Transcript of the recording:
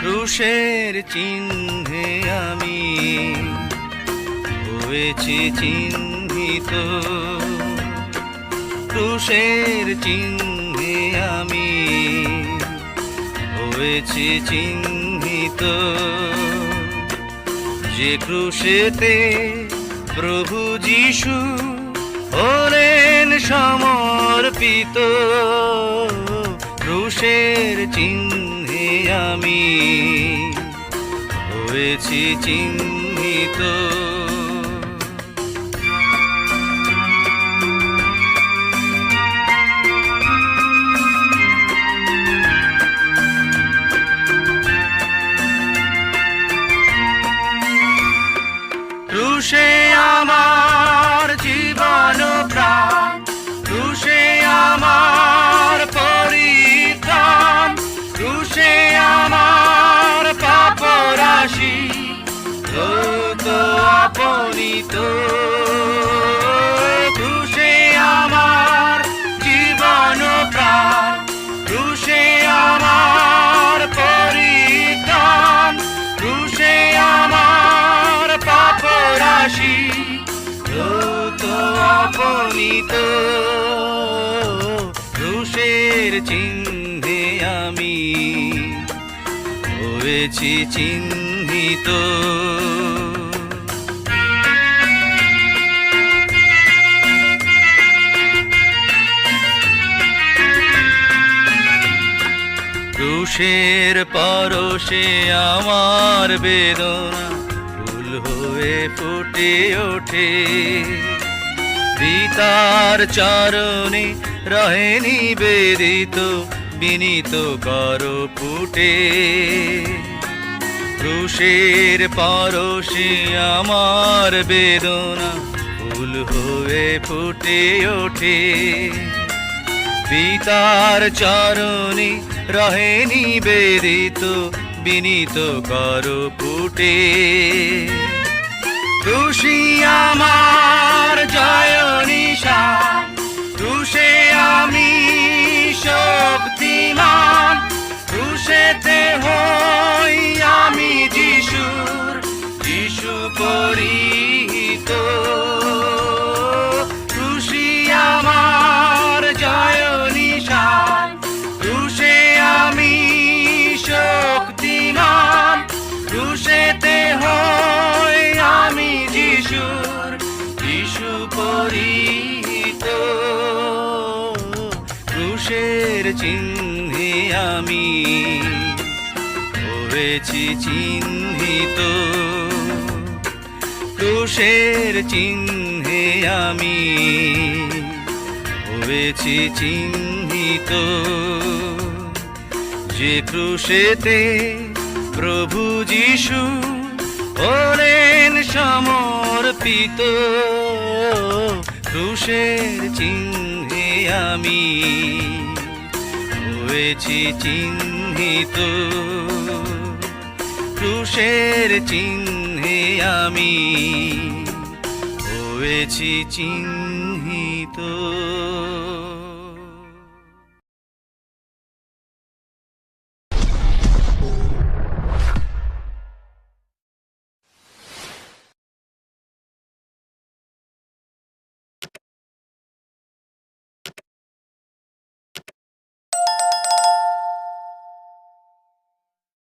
ক্রুশের চিহ্নে আমি হয়েছি চিহ্নিত, ক্রুশের চিহ্নে আমি হয়েছি চিহ্নিত। যে ক্রুশেতে প্রভু যিশু হলেন সমর্পিত, ক্রুশের চিহ্নে আমি হয়েছি চিহ্নিত। ক্রুশে আমার জীবন প্রাণ, ক্রুশে আমার পরিত্রাণ, ক্রুশে আমার পাপ রাশি ধৌত আপনিত। ক্রুশে আমার জীবন প্রাণ, ক্রুশে আমার পরিত্রাণ, ক্রুশে আমার পাপ রাশি ধৌত আপনিত। ক্রুশের চিহ্নে আমি হয়েছি চিহ্নিত। ক্রুশের পরশে আমার বেদনা ফুল হয়ে ফুটে ওঠে, পিতার চরণে রহে নিবেদিত বিনীত কর ফুটে। ক্রুশের পরশে আমার বেদনা ফুল হয়ে ফুটে ওঠে, পিতার চরণে রহে নিবেদিত বিনীত কর ফুটে। ক্রুশি আমার জয় নিশান, ক্রুশে আমি শক্তিমান, ক্রুশেতে হই আমি যিশুর যিশু পরিহিত। ক্রুশি আমার জয় নিশান, ক্রুশে আমি শক্তিমান, ক্রুশেতে হই আমি যিশুর যিশু পরিহিত। ক্রুশের চিহ্নে আমি হয়েছি চিহ্নিত, ক্রুশের চিহ্নে আমি হয়েছি চিহ্নিত। যে ক্রুশেতে প্রভু যিশু হলেন সমর্পিত, ক্রুশের চিহ্নে আমি হয়েছি চিহ্নিত। ক্রুশের চিহ্নে আমি হয়েছি চিহ্নিত।